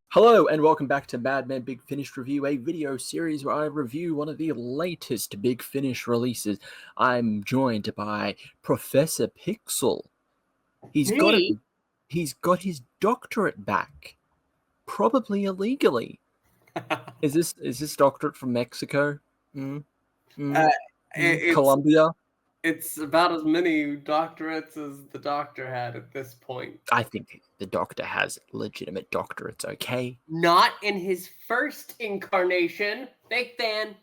Hello and welcome back to Mad Men Big Finish Review, a video series where I review one of the latest Big Finish releases. I'm joined by Professor Pixel. He's got his doctorate back, probably illegally. Is this doctorate from Mexico? Colombia? It's about as many doctorates as the Doctor had at this point. I think the Doctor has legitimate doctorates, okay? Not in his first incarnation. Big fan.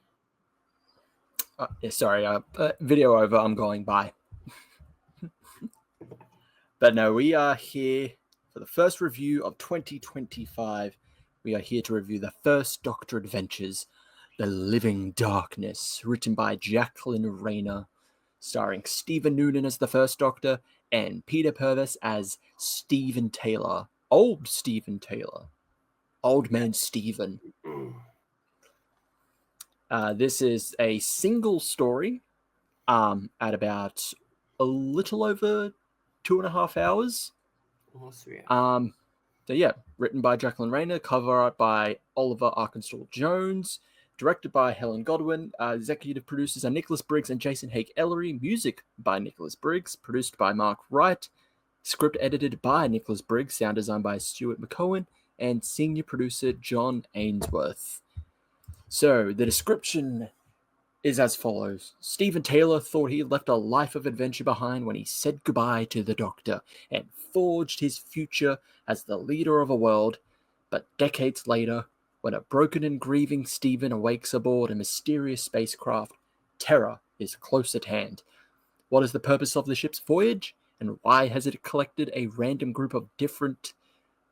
Sorry, video over, I'm going by. But no, we are here for the first review of 2025. We are here to review the First Doctor Adventures, The Living Darkness, written by Jacqueline Rayner, starring Stephen Noonan as the First Doctor and Peter Purves as Stephen Taylor. Old Stephen Taylor. Old man Stephen. This is a single story at about a little over 2.5 hours. Almost 3 hours. So yeah, written by Jacqueline Rayner, cover art by Oliver Arkenstall-Jones, directed by Helen Godwin, executive producers are Nicholas Briggs and Jason Hake-Ellery, music by Nicholas Briggs, produced by Mark Wright, script edited by Nicholas Briggs, sound design by Stuart McCowan, and senior producer John Ainsworth. So, the description is as follows. Stephen Taylor thought he left a life of adventure behind when he said goodbye to the Doctor and forged his future as the leader of a world, but decades later, when a broken and grieving Stephen awakes aboard a mysterious spacecraft, terror is close at hand. What is the purpose of the ship's voyage, and why has it collected a random group of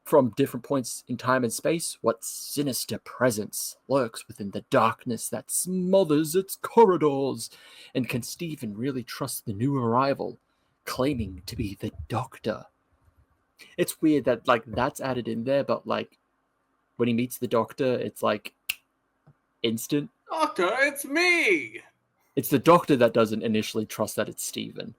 from different points in time and space? What sinister presence lurks within the darkness that smothers its corridors? And can Stephen really trust the new arrival, claiming to be the Doctor? It's weird that that's added in there, but when he meets the Doctor, it's instant. Doctor, it's me! It's the Doctor that doesn't initially trust that it's Stephen.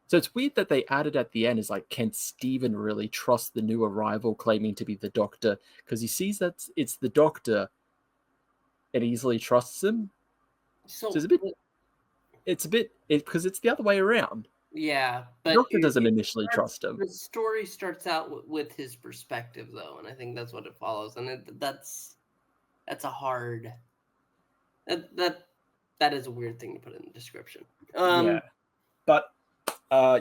So it's weird that they added at the end is can Stephen really trust the new arrival claiming to be the Doctor? Because he sees that it's the Doctor and easily trusts him. So it's a bit because it's the other way around. Yeah, but the Doctor doesn't initially trust him. The story starts out with his perspective, though, and I think that's what it follows. And that's a hard. That is a weird thing to put in the description. Yeah, but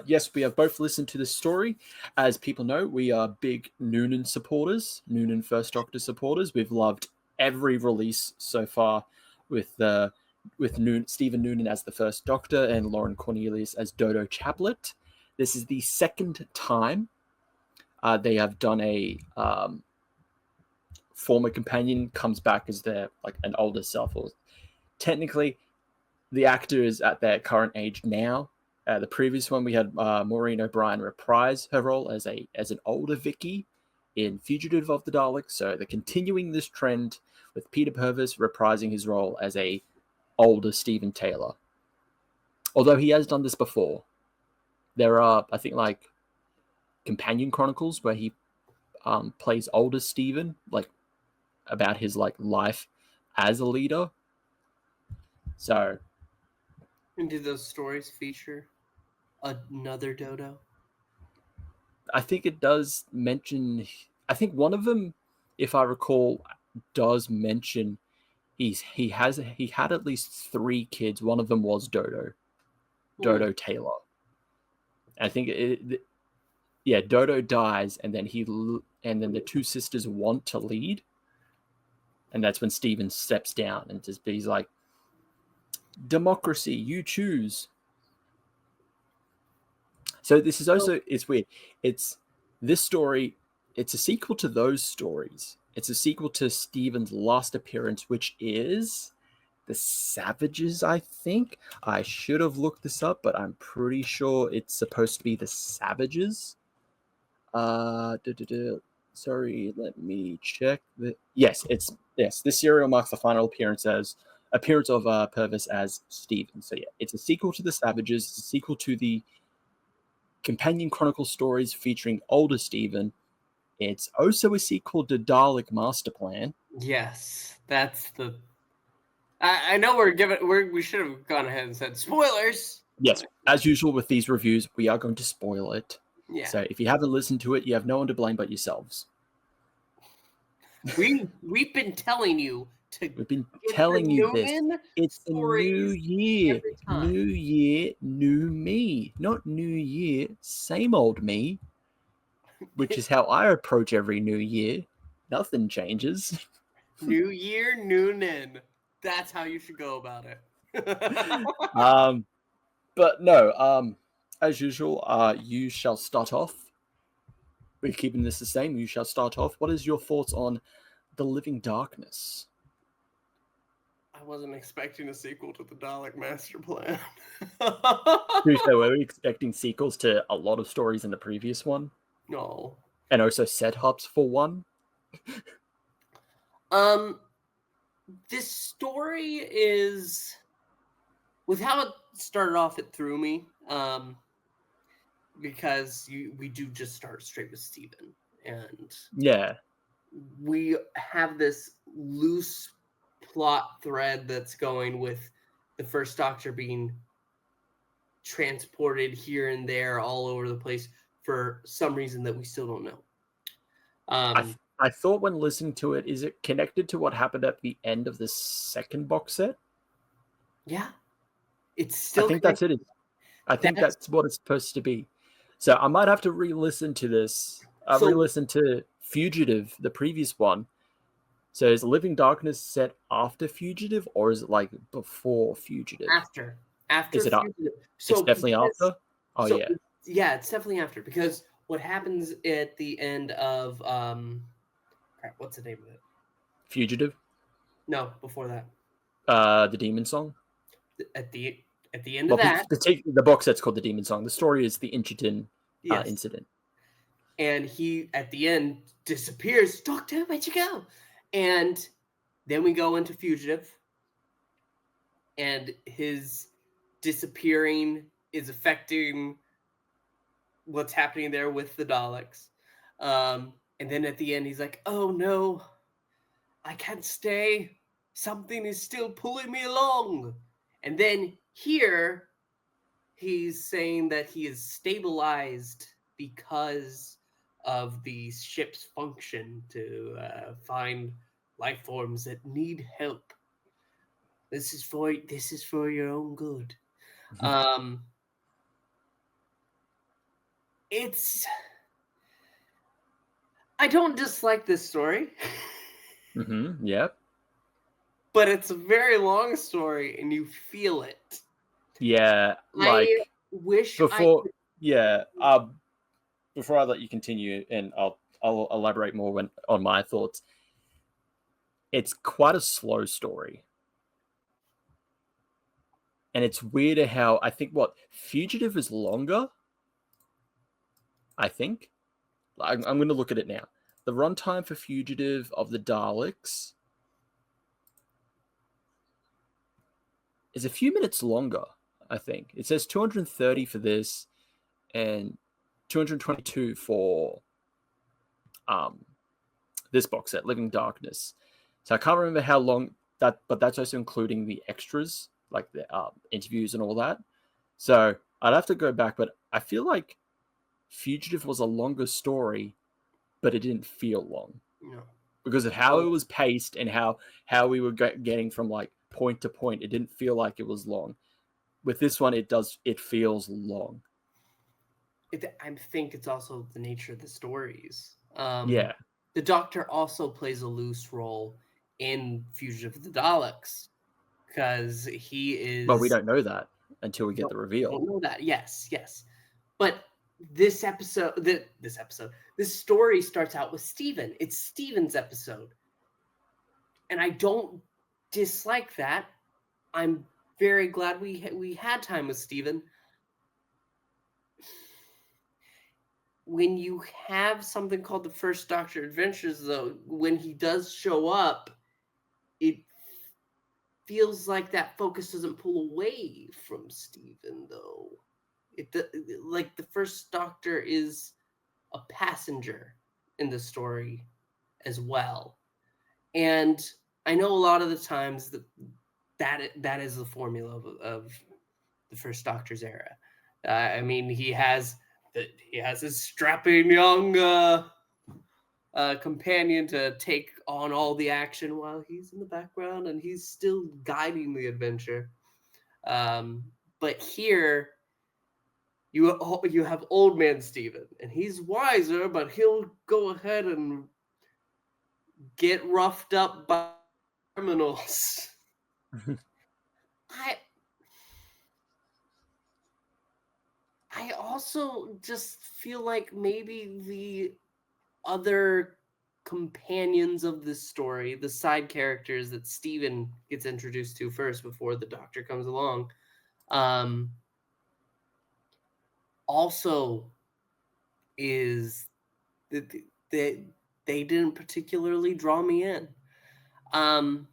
yes, we have both listened to the story. As people know, we are big Noonan supporters, Noonan First Doctor supporters. We've loved every release so far with Stephen Noonan as the First Doctor and Lauren Cornelius as Dodo Chaplet. This is the second time they have done a former companion comes back as their an older self. Or technically, the actor is at their current age now. The previous one we had Maureen O'Brien reprise her role as an older Vicky in Fugitive of the Daleks. So they're continuing this trend with Peter Purves reprising his role as a older Stephen Taylor. Although he has done this before. There are, I think, Companion Chronicles where he plays older Stephen, about his life as a leader. So. And do those stories feature another Dodo? I think it does mention. I think one of them, if I recall, does mention he had at least 3 kids. One of them was Dodo Taylor. I think Dodo dies, and then the 2 sisters want to lead, and that's when Stephen steps down and he's like, democracy, you choose. So this is also, it's weird. It's this story, it's a sequel to those stories. It's a sequel to Stephen's last appearance, which is The Savages, I think. I should have looked this up, but I'm pretty sure it's supposed to be The Savages. Sorry, let me check. Yes, this serial marks the final appearance of Purves as Stephen. So yeah, it's a sequel to The Savages. It's a sequel to the companion chronicle stories featuring older Steven. It's also a sequel to Dalek Master Plan. Yes, that's the. I know we should have gone ahead and said spoilers. Yes, as usual with these reviews, we are going to spoil it. Yeah. So if you haven't listened to it, you have no one to blame but yourselves. We've been telling you to. We've been telling you this. It's a new year. every time. New year, new me. Not new year, same old me. Which is how I approach every new year. Nothing changes. New year, new Nin. That's how you should go about it. But no, as usual, you shall start off. We're keeping this the same. You shall start off. What is your thoughts on The Living Darkness? I wasn't expecting a sequel to the Dalek Master Plan. Were we expecting sequels to a lot of stories in the previous one? No. And also setups for one? This story is, with how it started off, it threw me. Because we do just start straight with Steven, and yeah, we have this loose plot thread that's going with the First Doctor being transported here and there all over the place for some reason that we still don't know. I thought when listening to it, is it connected to what happened at the end of the second box set? Yeah, it's still. I think that's it. I think that's what it's supposed to be. So I might have to re-listen to this. Re-listen to Fugitive, the previous one. So is Living Darkness set after Fugitive, or is it like before Fugitive? After is it Fugitive. So it's definitely after? Oh, so, yeah, it's definitely after, because what happens at the end of what's the name of it? Fugitive? No, before that. The Demon Song? At the end of that. The box set's called The Demon Song. The story is the Inchiton incident. And he, at the end, disappears. Doctor, where'd you go? And then we go into Fugitive. And his disappearing is affecting what's happening there with the Daleks. And then at the end, he's like, oh no, I can't stay. Something is still pulling me along. And then here, he's saying that he is stabilized because of the ship's function to find life forms that need help. This is for your own good. I don't dislike this story. Yep. But it's a very long story, and you feel it. Yeah, like I wish before I let you continue, and I'll elaborate more on my thoughts. It's quite a slow story, and it's weirder how I think Fugitive is longer. I think I'm going to look at it now. The runtime for Fugitive of the Daleks is a few minutes longer. I think it says 230 for this, and 222 for this box set, Living Darkness. So I can't remember how long that, but that's also including the extras, like the interviews and all that. So I'd have to go back, but I feel like Fugitive was a longer story, but it didn't feel long. No. Because of how it was paced and how we were getting from like point to point. It didn't feel like it was long. With this one, it feels long. I think it's also the nature of the stories. Yeah. The Doctor also plays a loose role in Fugitive of the Daleks, because he is... But we don't know that until we get the reveal. We don't know that, yes. But this story starts out with Steven. It's Steven's episode. And I don't dislike that. I'm very glad we had time with Steven. When you have something called the First Doctor Adventures, though, when he does show up, it feels like that focus doesn't pull away from Steven, though. Like the First Doctor is a passenger in the story as well. And I know a lot of the times that is the formula of the First Doctor's era. I mean, he has his strapping young companion to take on all the action while he's in the background, and he's still guiding the adventure. But here, you have old man Steven, and he's wiser, but he'll go ahead and get roughed up by criminals. I I also just feel like maybe the other companions of this story, the side characters that Steven gets introduced to first before the Doctor comes along, also is that they didn't particularly draw me in. I'm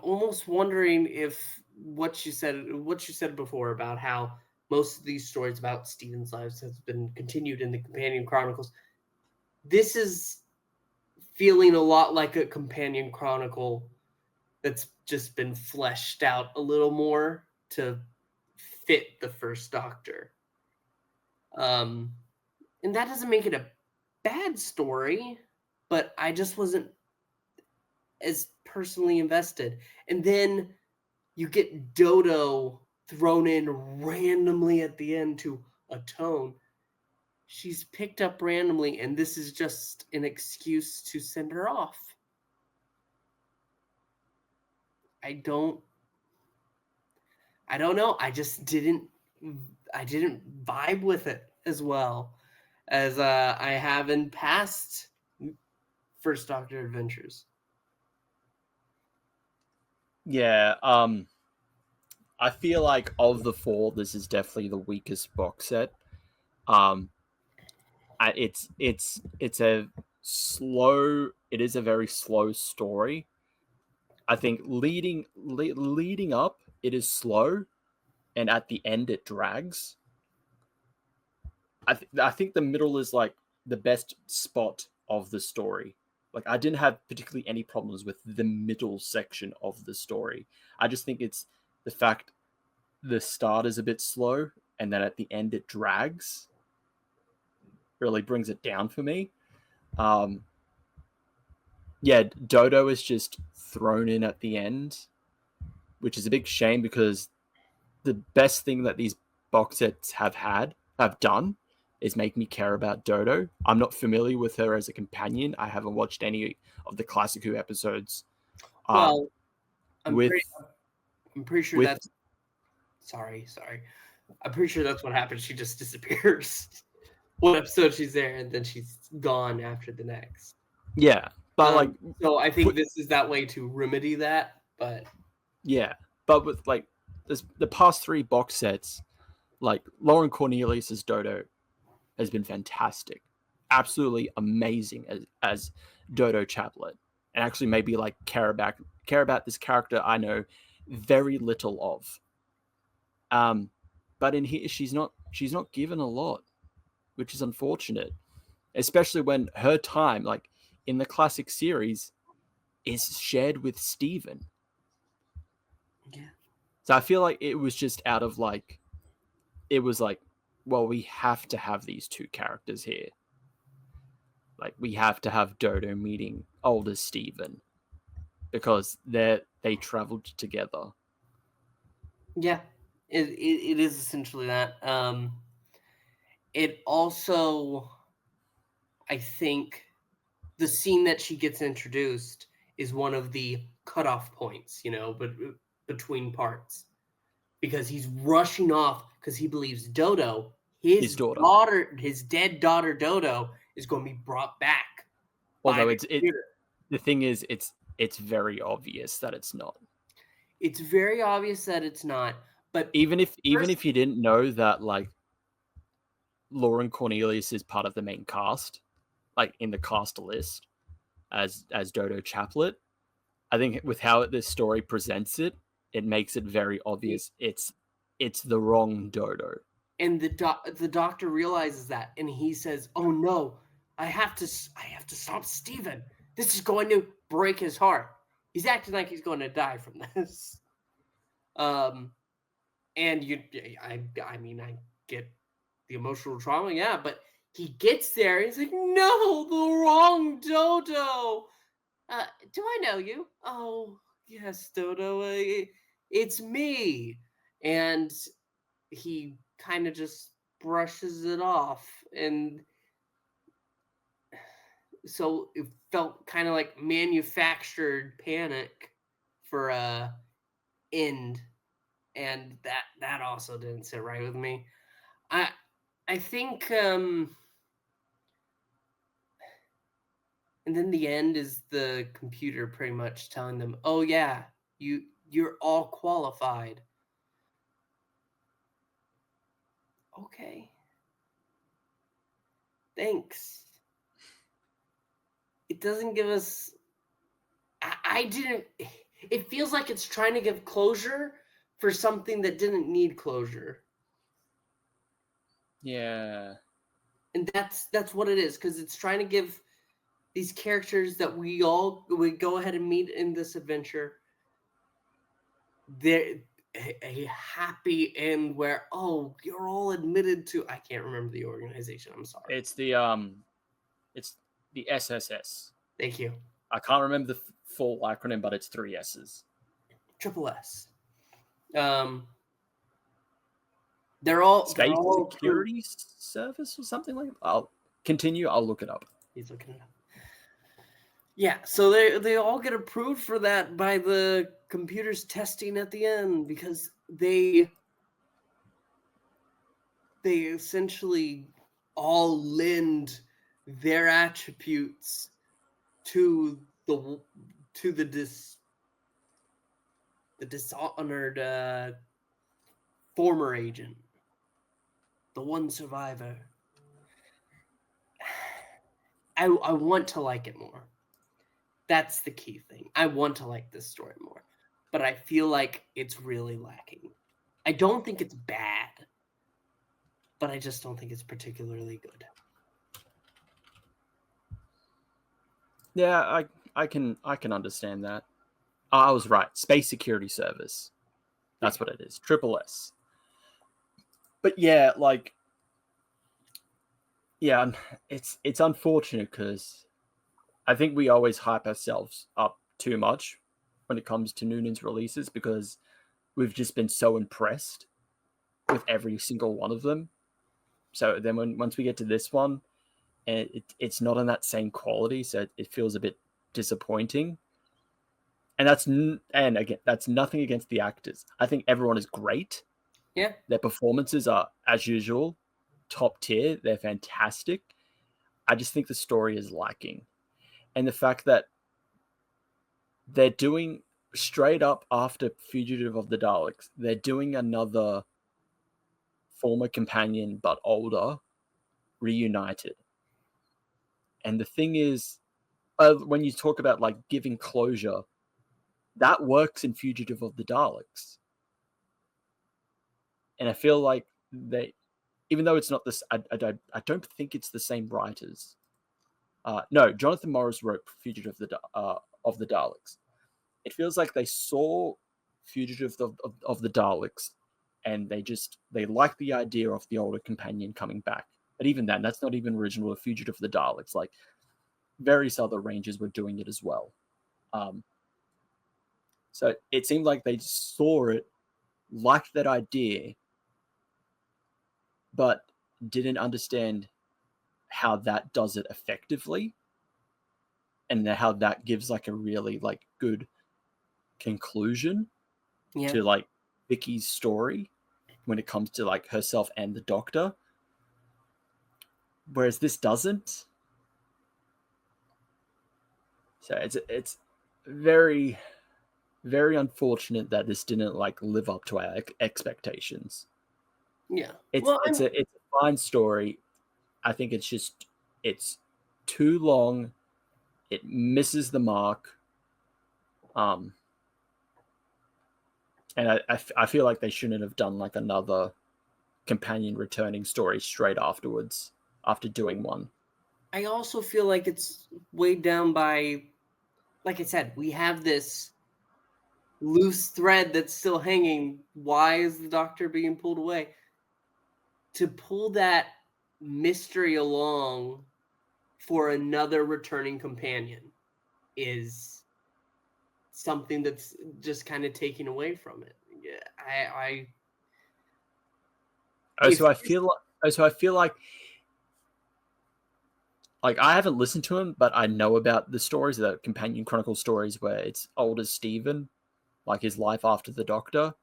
almost wondering if what you said before about how most of these stories about Stephen's lives has been continued in the Companion Chronicles. This is feeling a lot like a Companion Chronicle that's just been fleshed out a little more to fit the First Doctor. And that doesn't make it a bad story, but I just wasn't as personally invested. And then you get Dodo thrown in randomly at the end to atone. She's picked up randomly, and this is just an excuse to send her off. I don't know. I didn't vibe with it as well as I have in past First Doctor adventures. Yeah, I feel like of the four, this is definitely the weakest box set. It's a slow. It is a very slow story. I think leading up, it is slow, and at the end, it drags. I think the middle is like the best spot of the story. Like I didn't have particularly any problems with the middle section of the story. I just think it's the fact the start is a bit slow and then at the end it drags. Really brings it down for me. Yeah, Dodo is just thrown in at the end, which is a big shame because the best thing that these box sets have done is make me care about Dodo. I'm not familiar with her as a companion. I haven't watched any of the Classic Who episodes. Well, I'm pretty sure that's sorry. I'm pretty sure that's what happens. She just disappears. One episode she's there and then she's gone after the next. Yeah, but so I think this is that way to remedy that. But yeah, but with like the past three box sets, like Lauren Cornelius's Dodo has been fantastic, absolutely amazing as Dodo Chaplet, and actually maybe like care about this character I know very little of. But in here she's not given a lot, which is unfortunate, especially when her time, like in the classic series, is shared with Steven. Yeah. So I feel like it was just out of like, it was like, well, we have to have these two characters here. Like we have to have Dodo meeting older Steven because they traveled together. Yeah, it is essentially that. It also, I think, the scene that she gets introduced is one of the cutoff points, but between parts, because he's rushing off because he believes Dodo, his daughter, his dead daughter Dodo, is going to be brought back. Although the thing is, it's very obvious that it's not. It's very obvious that it's not. But even if you didn't know that, like, Lauren Cornelius is part of the main cast, like in the cast list as Dodo Chaplet, I think with how this story presents it, it makes it very obvious it's it's the wrong Dodo. And the doctor realizes that, and he says, "Oh no, I have to stop Steven. This is going to break his heart. He's acting like he's going to die from this." And I mean, I get the emotional trauma, yeah, but he gets there, and he's like, "No, the wrong Dodo. Do I know you? Oh, yes, Dodo. It's me." And he kind of just brushes it off, and so it felt kind of like manufactured panic for end, and that also didn't sit right with me. I think and then the end is the computer pretty much telling them, "Oh yeah, you're all qualified." Okay. Thanks. It doesn't give us. I didn't. It feels like it's trying to give closure for something that didn't need closure, Yeah. and that's what it is, because it's trying to give these characters that we go ahead and meet in this adventure they're a happy end where, oh, you're all admitted to. I can't remember the organization. I'm sorry. It's the SSS. Thank you. I can't remember the full acronym, but it's 3 S's. Triple S. They're all Space approved. Security Service or something like that. I'll continue. I'll look it up. He's looking it up. Yeah, so they all get approved for that by the computer's testing at the end, because they essentially all lend their attributes to the dishonored former agent, the one survivor. I want to like it more. That's the key thing. I want to like this story more, but I feel like it's really lacking. I don't think it's bad, but I just don't think it's particularly good. Yeah, I can understand that. I was right. Space Security Service. That's what it is. Triple S. But yeah, like, yeah, it's unfortunate because I think we always hype ourselves up too much when it comes to Noonan's releases, because we've just been so impressed with every single one of them. So then once we get to this one, and it's not on that same quality, so it feels a bit disappointing. And again, that's nothing against the actors. I think everyone is great. Yeah. Their performances are, as usual, top tier. They're fantastic. I just think the story is lacking. And the fact that they're doing, straight up after Fugitive of the Daleks, they're doing another former companion but older, reunited. And the thing is, when you talk about like giving closure, that works in Fugitive of the Daleks. And I feel like they, even though it's not this, I don't think it's the same writers. No, Jonathan Morris wrote Fugitive of the Daleks. It feels like they saw Fugitive of the Daleks, and they like the idea of the older companion coming back. But even then, that's not even original to Fugitive of the Daleks. Like, various other Rangers were doing it as well. So it seemed like they saw it, liked that idea, but didn't understand how that does it effectively, and how that gives like a really like good conclusion to like Vicky's story when it comes to like herself and the Doctor, whereas this doesn't. So it's very, very unfortunate that this didn't like live up to our expectations. Yeah, it's a fine story. I think it's too long. It misses the mark. And I feel like they shouldn't have done like another companion returning story straight afterwards after doing one. I also feel like it's weighed down by, like I said, we have this loose thread that's still hanging. Why is the Doctor being pulled away? To pull that mystery along for another returning companion is something that's just kind of taken away from it. Yeah, So I feel like I haven't listened to him, but I know about the stories, the companion chronicle stories where it's older Stephen, like his life after the Doctor.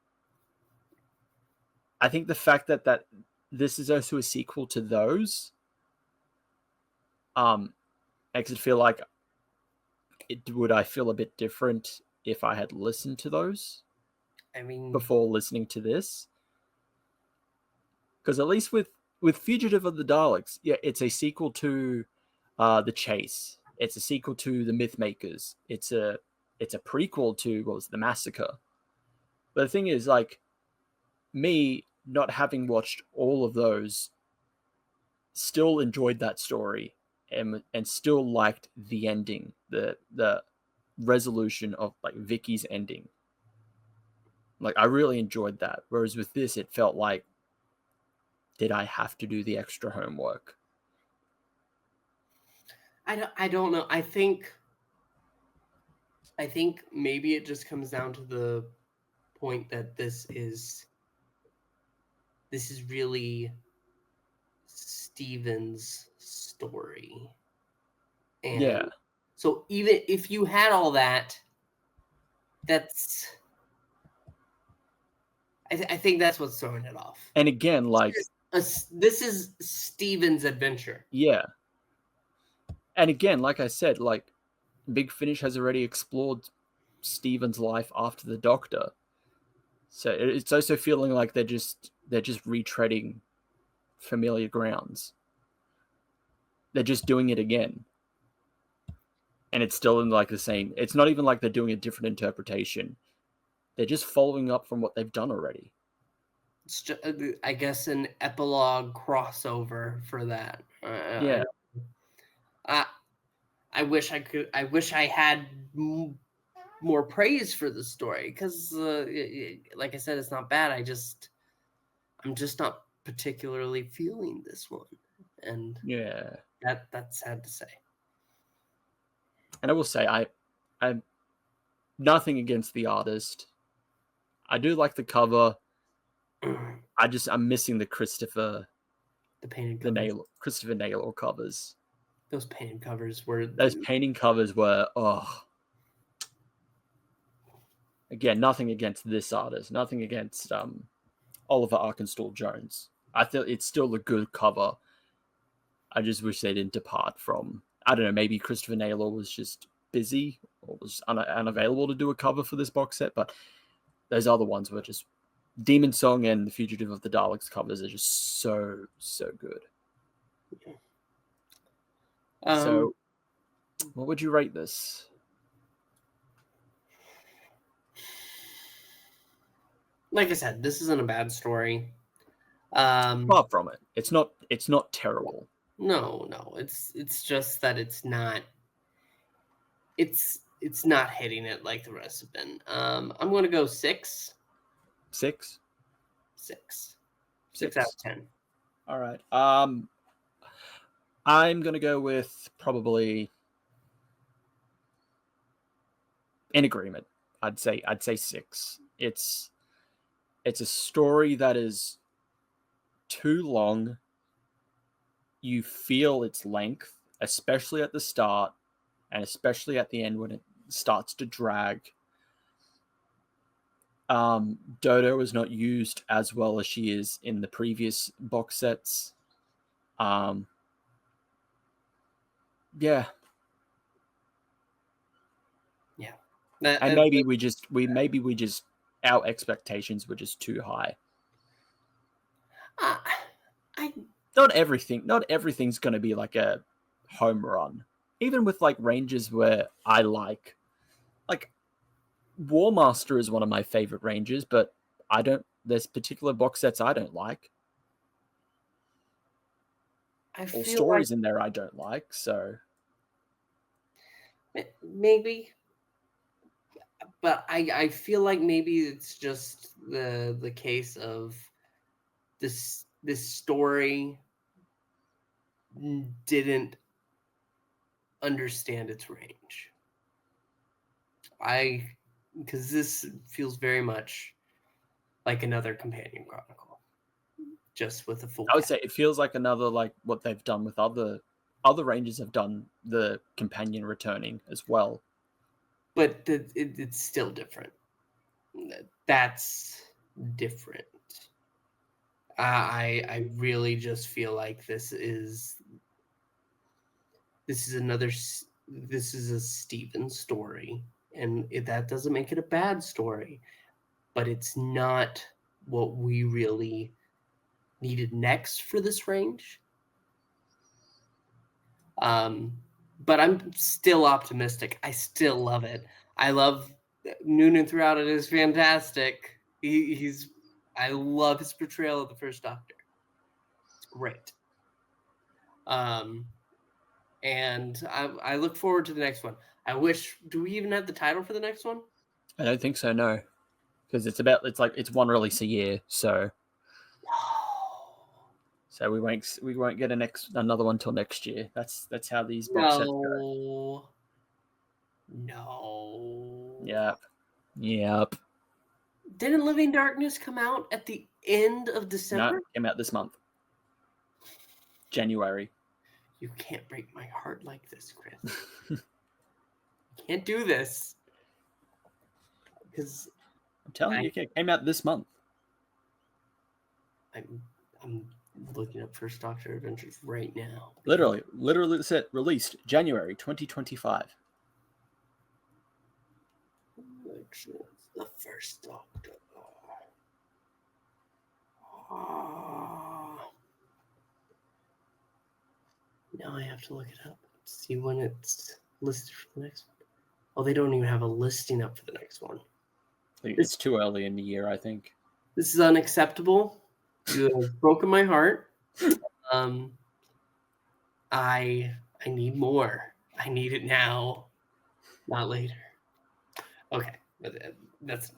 I think the fact that this is also a sequel to those makes it feel like would I feel a bit different if I had listened to those I mean, before listening to this? Because at least with Fugitive of the Daleks, yeah, it's a sequel to The Chase. It's a sequel to The Mythmakers. It's a prequel to what was The Massacre. But the thing is, like, me not having watched all of those, still enjoyed that story and still liked the ending, the resolution of like Vicky's ending. Like I really enjoyed that. Whereas with this, it felt like, did I have to do the extra homework? I don't know. I think maybe it just comes down to the point that this is really Steven's story. And Yeah. so even if you had all that, that's I think that's what's throwing it off. And again, like This is Steven's adventure. yeah. And again, like I said, like Big Finish has already explored Steven's life after the Doctor. So it's also feeling like they're just retreading familiar grounds. They're just doing it again. And it's still in like the same, it's not even like they're doing a different interpretation. They're just following up from what they've done already. It's just, I guess, an epilogue crossover for that. Yeah. I wish I could. I wish I had more praise for the story because, like I said, it's not bad. I'm just not particularly feeling this one, and Yeah. that's sad to say. And I will say, I'm nothing against the artist. I do like the cover. I'm missing the Christopher Naylor covers. Those painted covers were Again, nothing against this artist, nothing against Oliver Arkenstall-Jones. I feel it's still a good cover. I just wish they didn't depart from, I don't know, maybe Christopher Naylor was just busy or was unavailable to do a cover for this box set, but those other ones were just Demon Song and The Fugitive of the Daleks covers are just so good. So what would you rate this? Like I said, this isn't a bad story. Far from it. It's not terrible. No, it's just that it's not hitting it like the rest have been. I'm gonna go 6. 6? 6 out of 10. All right. I'm gonna go with probably in agreement. I'd say 6. It's a story that is too long. You feel its length, especially at the start and especially at the end when it starts to drag. Dodo is not used as well as she is in the previous box sets. Yeah. And maybe we just our expectations were just too high. Not everything's going to be like a home run. Even with like ranges where I like War Master is one of my favorite Rangers, but there's particular box sets I don't like. I Or feel stories in there I don't like, so maybe, but I feel like maybe it's just the case of this story didn't understand its range. Because this feels very much like another companion chronicle, just with a full. I would say it feels like another, like what they've done with other Rangers have done, the companion returning as well. But it's still different. That's different. I really just feel like this is a Steven story, and that doesn't make it a bad story, but it's not what we really needed next for this range. But I'm still optimistic. I still love it. I love Noonan throughout it is fantastic. I love his portrayal of the First Doctor. It's great. And I look forward to the next one. Do we even have the title for the next one? I don't think so, no. Because it's one release a year, so so we won't get another one till next year. That's how these box sets go. No. Yep. Didn't Living Darkness come out at the end of December? No, it came out this month. January. You can't break my heart like this, Chris. You can't do this. Because I'm telling you, it came out this month. I'm looking up First Doctor Adventures right now. Literally set released January 2025. The First Doctor. Now I have to look it up. See when it's listed for the next one. Oh, they don't even have a listing up for the next one. It's too early in the year, I think. This is unacceptable. You have broken my heart. I need more. I need it now, not later. Okay, that's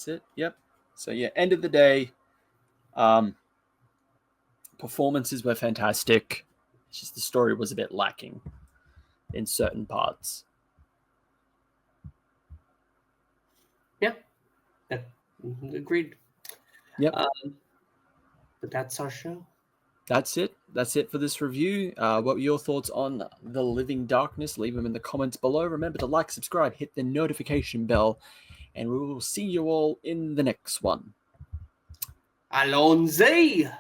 it. Yep. So yeah, end of the day, performances were fantastic. It's just the story was a bit lacking in certain parts. Yeah, agreed. Yep. But that's our show. That's it. That's it for this review. What were your thoughts on The Living Darkness? Leave them in the comments below. Remember to like, subscribe, hit the notification bell, and we will see you all in the next one. Allons-y!